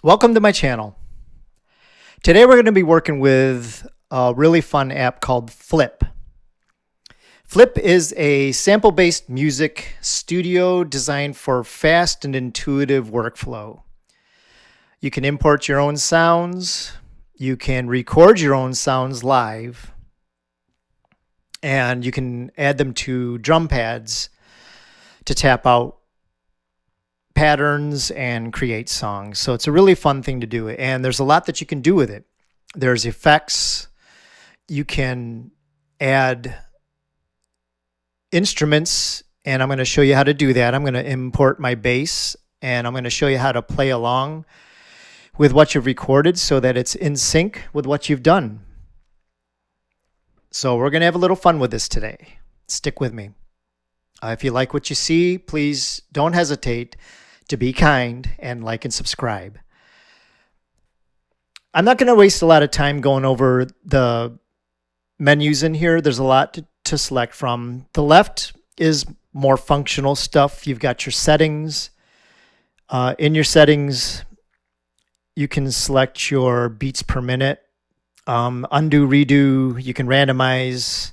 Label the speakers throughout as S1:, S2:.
S1: Welcome to my channel. Today we're going to be working with a really fun app called Flip. Flip is a sample-based music studio designed for fast and intuitive workflow. You can import your own sounds, you can record your own sounds live, and you can add them to drum pads to tap out patterns and create songs. So it's a really fun thing to do, and there's a lot that you can do with it. There's effects. You can add instruments, and I'm going to show you how to do that. I'm going to import my bass, and I'm going to show you how to play along with what you've recorded so that it's in sync with what you've done. So we're going to have a little fun with this today. Stick with me. If you like what you see, please don't hesitate to be kind and like and subscribe. I'm not going to waste a lot of time going over the menus in here. There's a lot to select from. The left is more functional stuff. You've got your settings. In your settings, you can select your beats per minute. Undo, redo. You can randomize.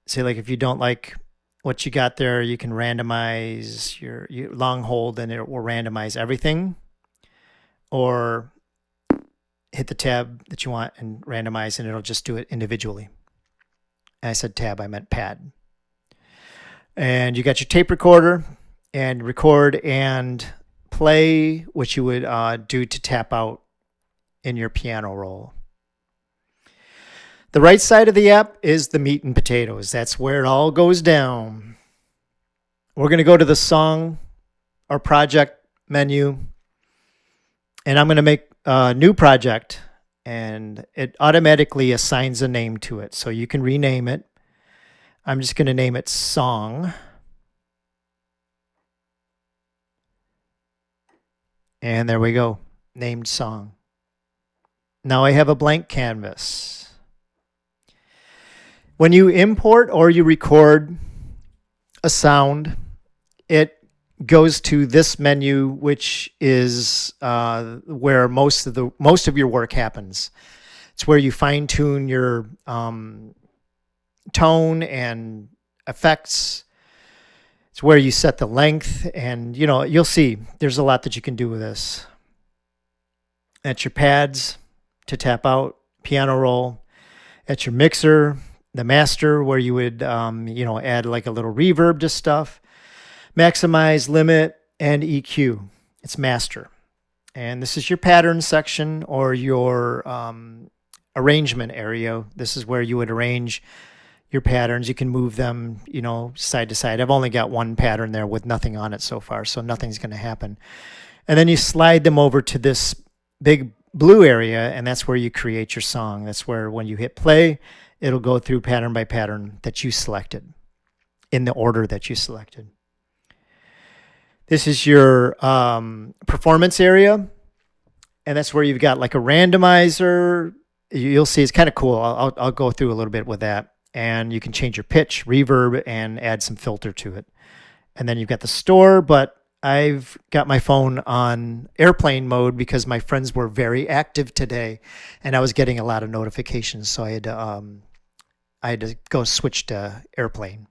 S1: Say, like, if you don't like what you got there, you can randomize your long hold and it will randomize everything, or hit the tab that you want and randomize and it'll just do it individually. And I said tab, I meant pad. And you got your tape recorder and record and play, which you would do to tap out in your piano roll. The right side of the app is the meat and potatoes. That's where it all goes down. We're going to go to the song or project menu, and I'm going to make a new project, and it automatically assigns a name to it. So you can rename it. I'm just going to name it Song. And there we go. Named Song. Now I have a blank canvas. When you import or you record a sound, it goes to this menu, which is where most of your work happens. It's where you fine tune your tone and effects. It's where you set the length, and you'll see there's a lot that you can do with this. At your pads to tap out, piano roll. At your mixer, the master, where you would add like a little reverb to stuff. Maximize, limit, and EQ. It's master. And this is your pattern section or your arrangement area. This is where you would arrange your patterns. You can move them, side to side. I've only got one pattern there with nothing on it so far, so nothing's going to happen. And then you slide them over to this big blue area, and that's where you create your song. That's where when you hit play, it'll go through pattern by pattern that you selected in the order that you selected. This is your performance area, and that's where you've got like a randomizer. You'll see it's kind of cool. I'll go through a little bit with that. And you can change your pitch, reverb, and add some filter to it. And then you've got the store, but I've got my phone on airplane mode because my friends were very active today, and I was getting a lot of notifications, so I had to go switch to airplane.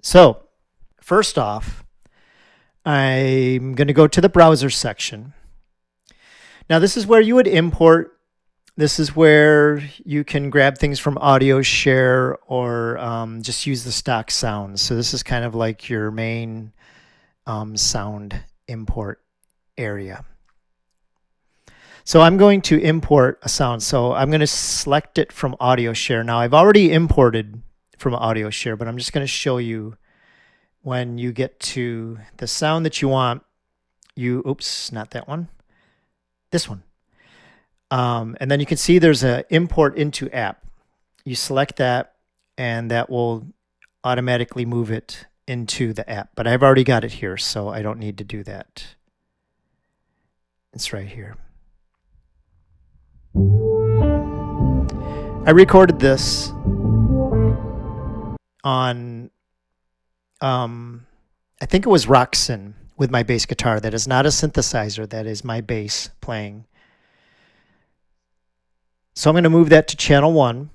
S1: So first off, I'm going to go to the browser section. Now this is where you would import. This is where you can grab things from AudioShare or just use the stock sounds. So this is kind of like your main sound import area. So I'm going to import a sound. So I'm going to select it from AudioShare. Now I've already imported from AudioShare, but I'm just going to show you when you get to the sound that you want. Oops, not that one. This one. And then you can see there's an import into app. You select that, and that will automatically move it into the app. But I've already got it here, so I don't need to do that. It's right here. I recorded this on, I think it was Roxin with my bass guitar. That is not a synthesizer. That is my bass playing. So I'm going to move that to channel 1.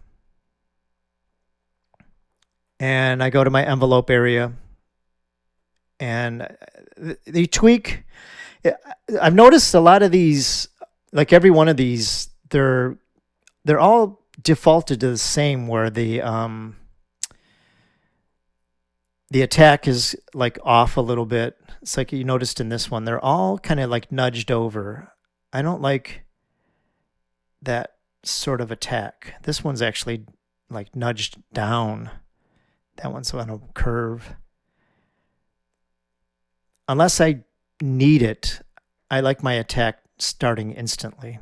S1: And I go to my envelope area. And the tweak, I've noticed a lot of these, like every one of these, they're all defaulted to the same, where the attack is like off a little bit. It's like you noticed in this one, they're all kind of like nudged over. I don't like that sort of attack. This one's actually like nudged down. That one's on a curve. Unless I need it, I like my attack starting instantly.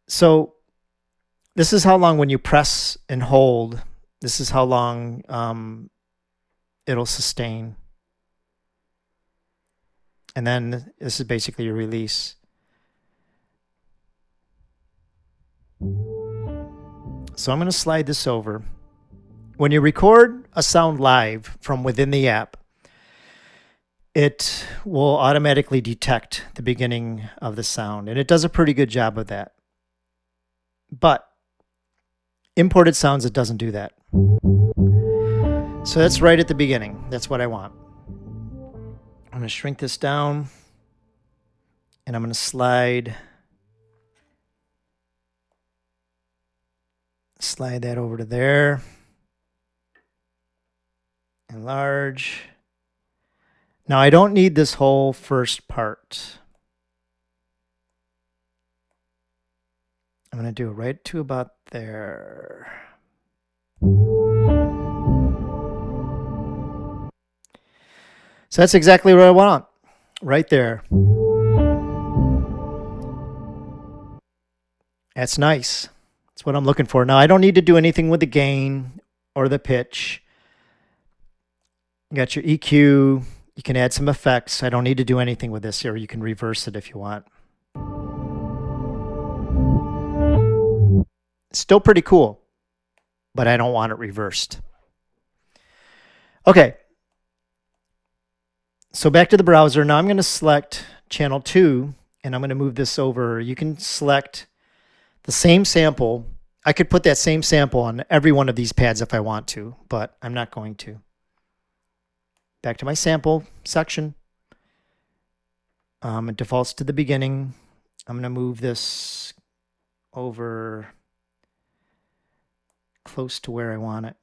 S1: So this is how long, when you press and hold, this is how long it'll sustain. And then this is basically your release. So I'm going to slide this over. When you record a sound live from within the app, it will automatically detect the beginning of the sound, and it does a pretty good job of that. But imported sounds, it doesn't do that. So that's right at the beginning. That's what I want. I'm going to shrink this down, and I'm going to slide that over to there. Enlarge. Now I don't need this whole first part. I'm going to do it right to about there. So that's exactly what I want, right there. That's nice. That's what I'm looking for. Now I don't need to do anything with the gain or the pitch. You got your EQ. You can add some effects. I don't need to do anything with this, or you can reverse it if you want. It's still pretty cool, but I don't want it reversed. Okay. So back to the browser. Now I'm going to select channel 2, and I'm going to move this over. You can select the same sample. I could put that same sample on every one of these pads if I want to, but I'm not going to. Back to my sample section. It defaults to the beginning. I'm going to move this over close to where I want it.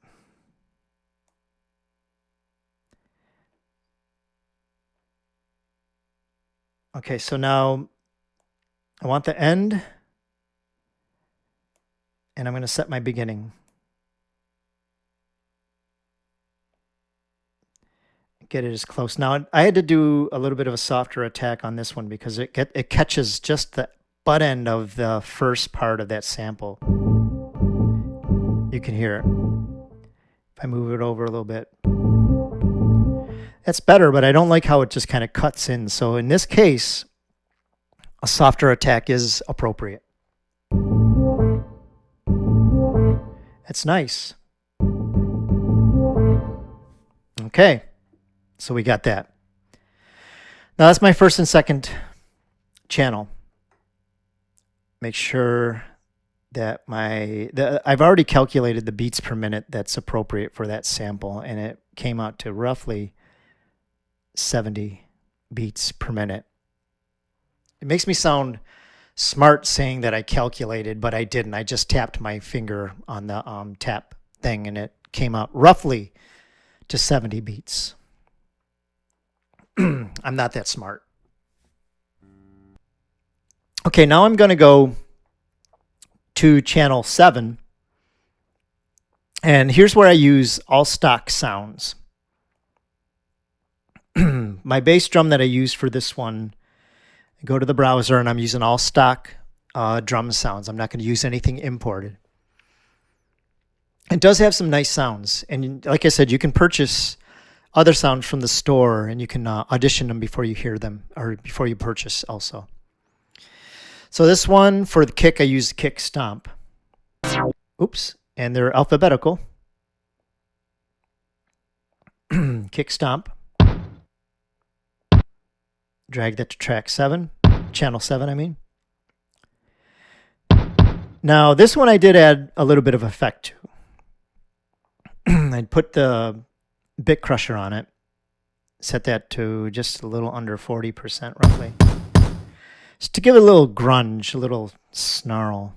S1: Okay, so now I want the end, and I'm going to set my beginning. Get it as close. Now I had to do a little bit of a softer attack on this one because it catches just the butt end of the first part of that sample. You can hear it. If I move it over a little bit, that's better, but I don't like how it just kind of cuts in. So in this case, a softer attack is appropriate. That's nice. Okay. So we got that. Now that's my first and second channel. Make sure that I've already calculated the beats per minute that's appropriate for that sample, and it came out to roughly 70 beats per minute. It makes me sound smart saying that I calculated, but I didn't. I just tapped my finger on the tap thing, and it came out roughly to 70 beats. I'm not that smart. Okay, now I'm going to go to channel 7. And here's where I use all stock sounds. My bass drum that I use for this one, I go to the browser and I'm using all stock drum sounds. I'm not going to use anything imported. It does have some nice sounds. And like I said, you can purchase other sounds from the store, and you can audition them before you hear them, or before you purchase also. So this one, for the kick, I use the kick stomp. Oops, and they're alphabetical. kick stomp. Drag that to track 7, channel 7, I mean. Now, this one I did add a little bit of effect to. I'd put the bit crusher on it, set that to just a little under 40% roughly. Just to give it a little grunge, a little snarl.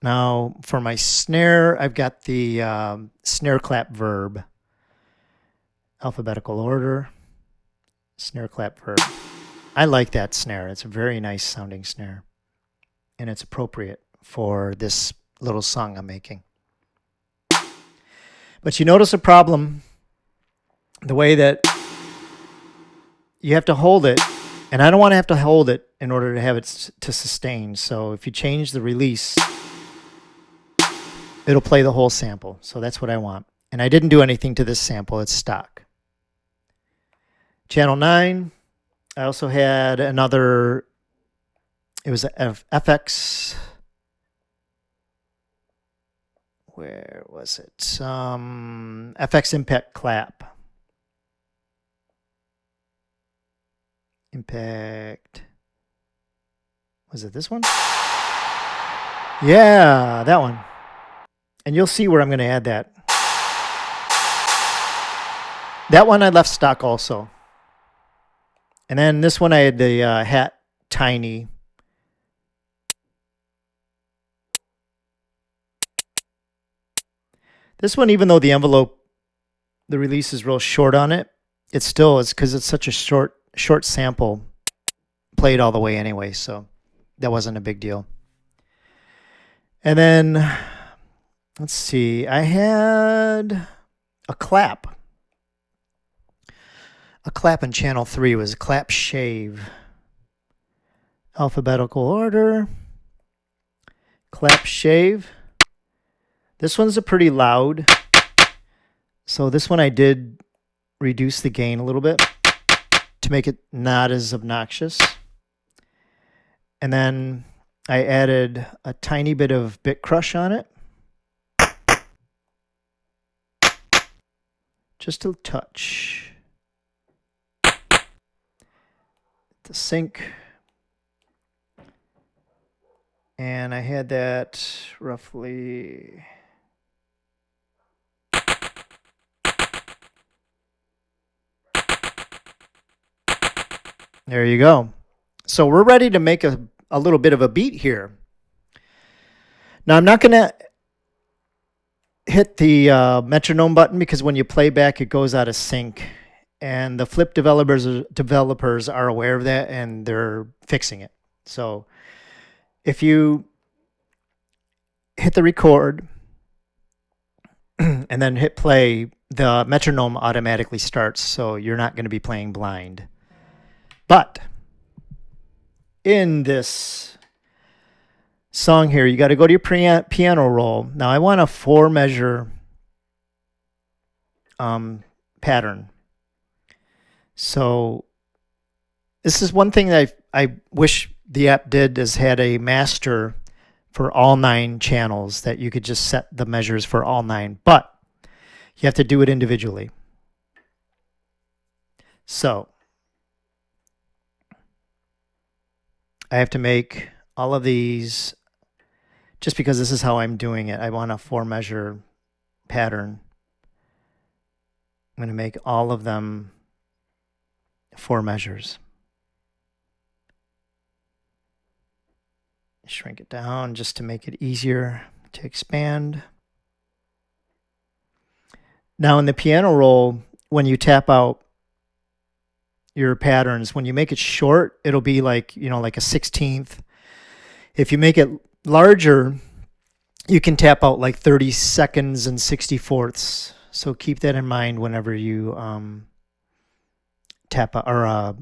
S1: Now, for my snare, I've got the snare clap verb. Alphabetical order, snare clap verb. I like that snare. It's a very nice sounding snare. And it's appropriate for this little song I'm making. But you notice a problem. The way that you have to hold it, and I don't want to have to hold it in order to have it to sustain. So if you change the release, it'll play the whole sample. So that's what I want. And I didn't do anything to this sample. It's stock. Channel 9, I also had another, it was a FX, where was it? FX Impact Clap. Impact, was it this one? Yeah, that one. And you'll see where I'm going to add that. That one I left stock also. And then this one I had the hat tiny. This one, even though the envelope, the release is real short on it, it still is, because it's such a short sample, played all the way anyway, so that wasn't a big deal. And then, let's see, I had a clap. A clap in channel 3 was a clap shave. Alphabetical order. Clap shave. This one's a pretty loud. So this one I did reduce the gain a little bit to make it not as obnoxious. And then I added a tiny bit of bit crush on it. Just a touch. The sync, and I had that roughly there you go. So we're ready to make a little bit of a beat here. Now I'm not going to hit the metronome button because when you play back it goes out of sync. And the Flip developers are aware of that, and they're fixing it. So if you hit the record and then hit play, the metronome automatically starts, so you're not going to be playing blind. But in this song here, you got to go to your piano roll. Now I want a 4-measure pattern. So this is one thing that I wish the app did, is had a master for all 9 channels that you could just set the measures for all 9, but you have to do it individually. So I have to make all of these, just because this is how I'm doing it. I want a 4-measure pattern. I'm going to make all of them 4 measures. Shrink it down just to make it easier to expand. Now in the piano roll, when you tap out your patterns, when you make it short, it'll be like, like a 16th. If you make it larger, you can tap out like 30 seconds and 64ths. So keep that in mind whenever you tap or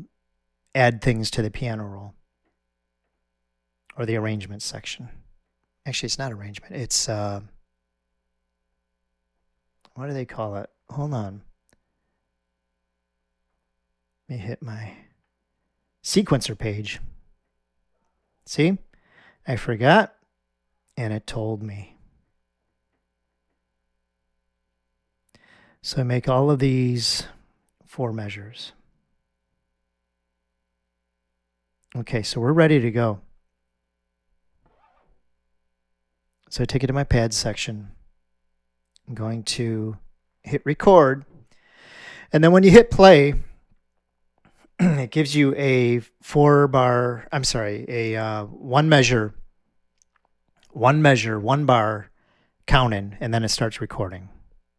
S1: add things to the piano roll or the arrangement section. Actually, it's not arrangement. It's what do they call it? Hold on. Let me hit my sequencer page. See? I forgot, and it told me. So I make all of these 4 measures. Okay, so we're ready to go. So I take it to my pads section. I'm going to hit record. And then when you hit play, it gives you a 1 measure, 1 bar counting, and then it starts recording.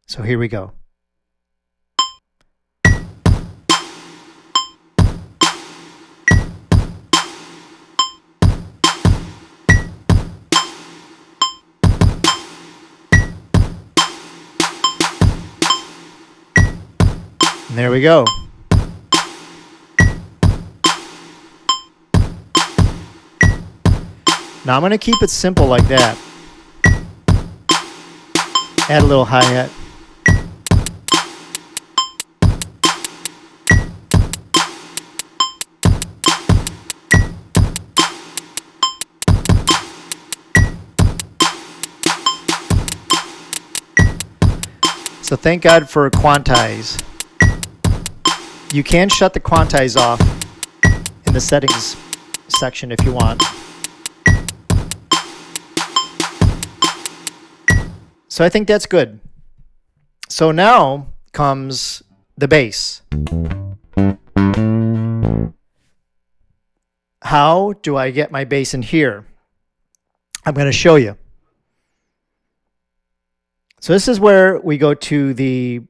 S1: So here we go. And there we go. Now I'm going to keep it simple like that. Add a little hi-hat. So thank God for quantize. You can shut the quantize off in the settings section if you want. So I think that's good. So now comes the bass. How do I get my bass in here? I'm going to show you. So this is where we go to the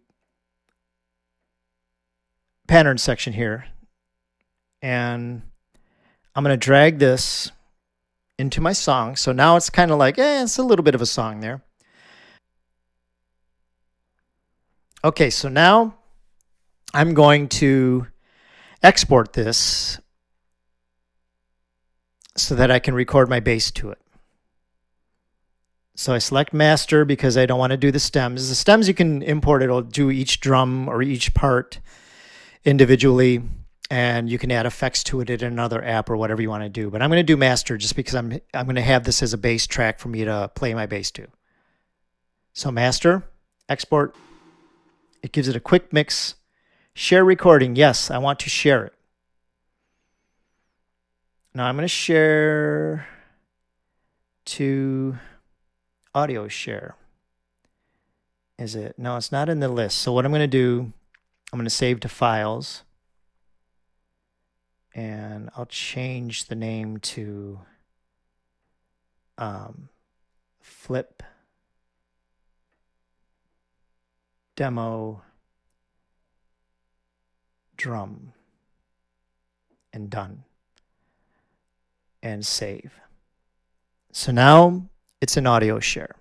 S1: pattern section here. And I'm going to drag this into my song. So now it's kind of like, it's a little bit of a song there. Okay, so now I'm going to export this so that I can record my bass to it. So I select master because I don't want to do the stems. The stems you can import, it'll do each drum or each part individually, and you can add effects to it in another app or whatever you want to do. But I'm going to do master just because I'm going to have this as a bass track for me to play my bass to. So master, export. It gives it a quick mix. Share recording. Yes, I want to share it. Now I'm going to share to AudioShare. Is it? No, it's not in the list. So what I'm going to do, I'm going to save to files. And I'll change the name to Flip Demo Drum. And done. And save. So now it's an AudioShare.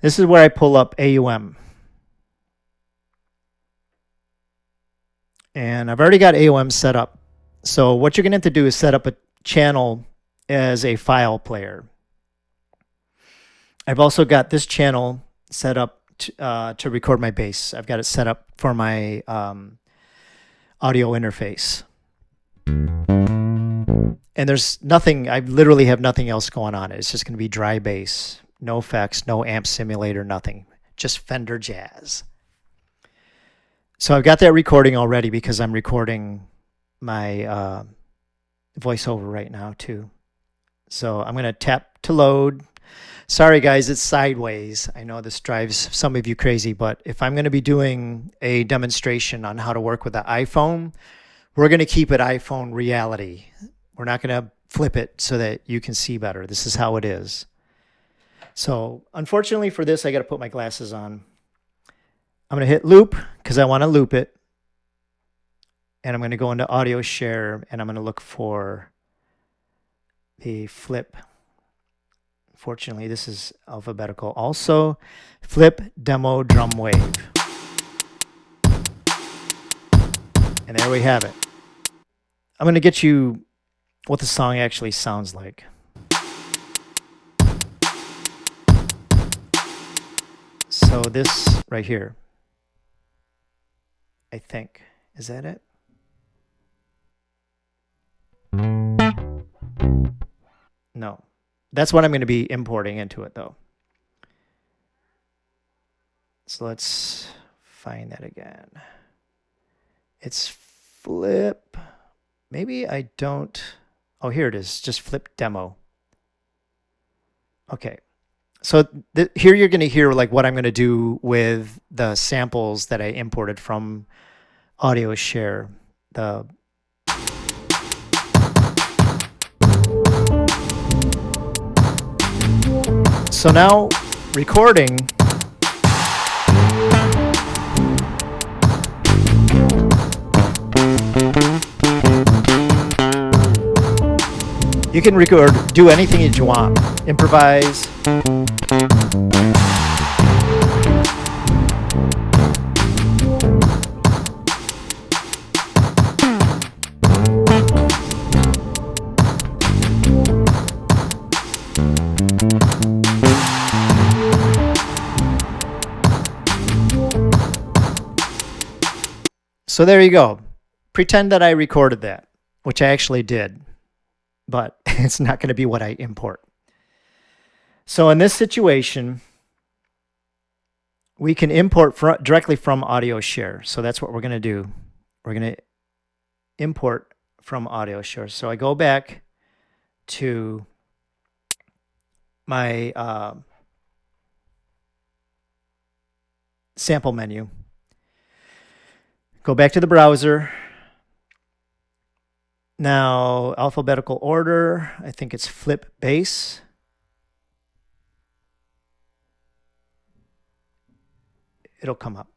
S1: This is where I pull up AUM. And I've already got AUM set up. So what you're going to have to do is set up a channel as a file player. I've also got this channel set up to record my bass. I've got it set up for my audio interface. And there's nothing, I literally have nothing else going on. It's just going to be dry bass, no effects, no amp simulator, nothing. Just Fender Jazz. So I've got that recording already because I'm recording my voiceover right now too. So I'm going to tap to load. Sorry guys, it's sideways. I know this drives some of you crazy, but if I'm going to be doing a demonstration on how to work with the iPhone, we're going to keep it iPhone reality. We're not going to flip it so that you can see better. This is how it is. So unfortunately for this, I got to put my glasses on. I'm going to hit loop because I want to loop it. And I'm going to go into AudioShare and I'm going to look for the flip. Fortunately, this is alphabetical. Also, flip demo drum wave. And there we have it. I'm going to get you what the song actually sounds like. So this right here, I think, is that it? No. That's what I'm going to be importing into it though. So let's find that again. It's flip. Maybe I don't. Oh, here it is. Just flip demo. Okay. So here you're going to hear like what I'm going to do with the samples that I imported from AudioShare. So now recording. You can record, do anything that you want, improvise. So there you go. Pretend that I recorded that, which I actually did, but it's not going to be what I import. So in this situation, we can import directly from AudioShare. So that's what we're going to do. We're going to import from AudioShare. So I go back to my sample menu. Go back to the browser. Now, alphabetical order, I think it's flip bass. It'll come up.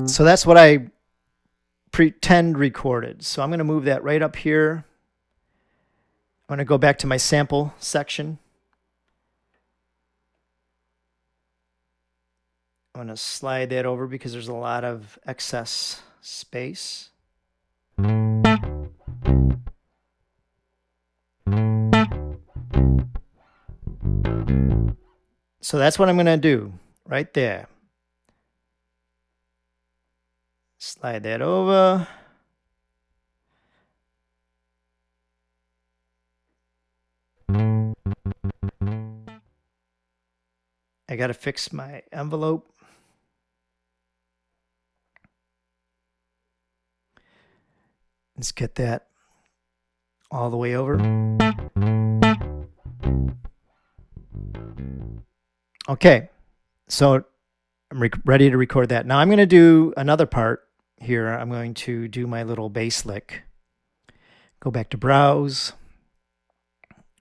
S1: So that's what I pretend recorded. So I'm going to move that right up here. I'm going to go back to my sample section. I'm going to slide that over because there's a lot of excess space. So that's what I'm going to do right there. Slide that over. I got to fix my envelope. Let's get that all the way over. Okay, so I'm ready to record that. Now I'm going to do another part here. I'm going to do my little bass lick. Go back to browse.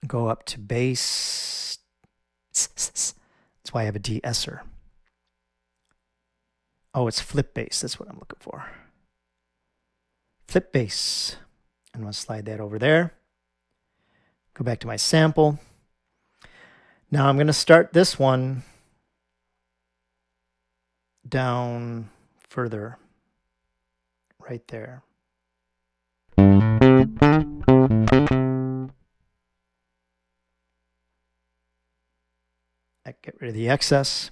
S1: Go up to bass. That's why I have a DeEsser. Oh, it's flip bass. That's what I'm looking for. Flip bass. I'm going to slide that over there. Go back to my sample. Now I'm going to start this one down further, right there. Get rid of the excess.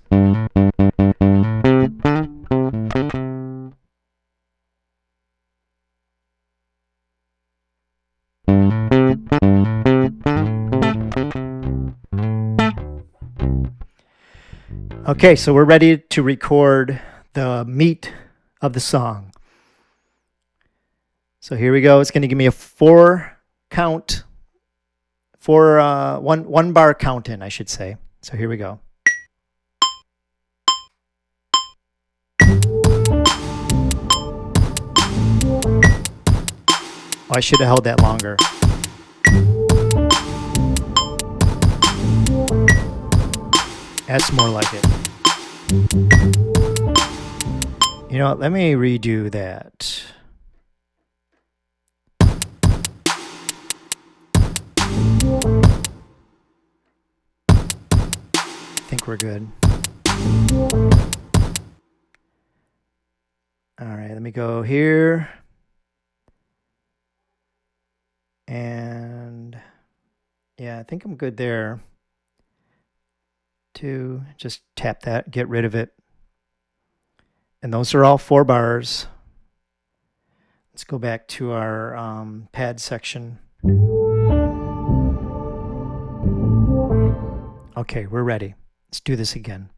S1: Okay, so we're ready to record the meat of the song. So here we go. It's going to give me a 4 count, one bar count in, I should say. So here we go. Oh, I should have held that longer. That's more like it. You know what? Let me redo that. I think we're good. All right, let me go here. And yeah, I think I'm good there. To just tap that, get rid of it. And those are all 4 bars. Let's go back to our pad section. Okay, we're ready. Let's do this again.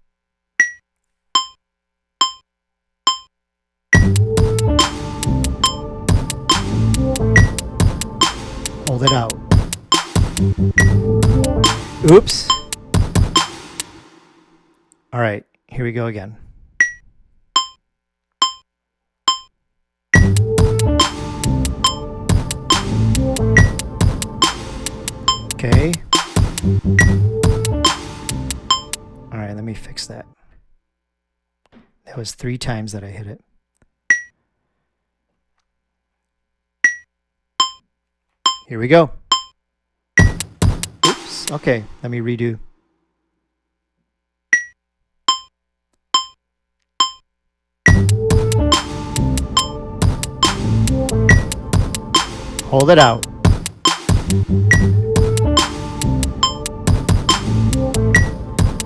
S1: Hold it out. Oops. All right, here we go again. Okay. All right, let me fix that. That was 3 times that I hit it. Here we go. Oops. Okay, let me redo. Hold it out.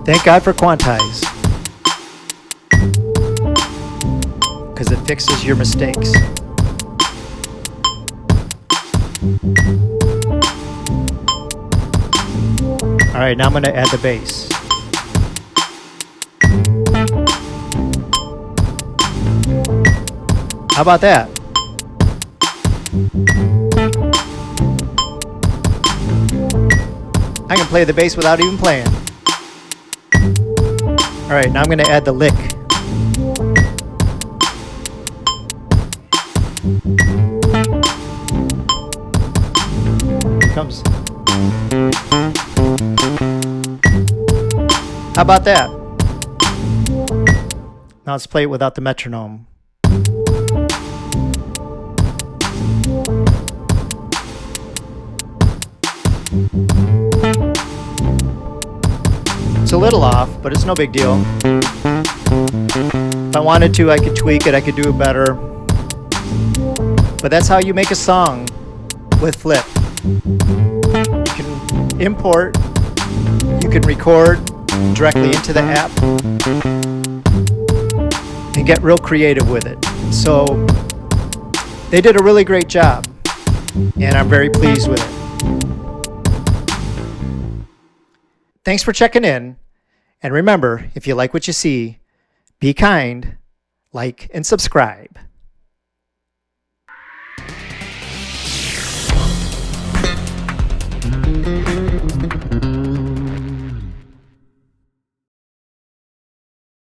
S1: Thank God for Quantize, because it fixes your mistakes. All right, now I'm going to add the bass. How about that? I can play the bass without even playing. All right, now I'm going to add the lick. Here it comes. How about that? Now let's play it without the metronome. It's a little off, but it's no big deal. If I wanted to, I could tweak it, I could do it better. But that's how you make a song with Flip. You can import, you can record directly into the app, and get real creative with it. So they did a really great job, and I'm very pleased with it. Thanks for checking in. And remember, if you like what you see, be kind, like, and subscribe.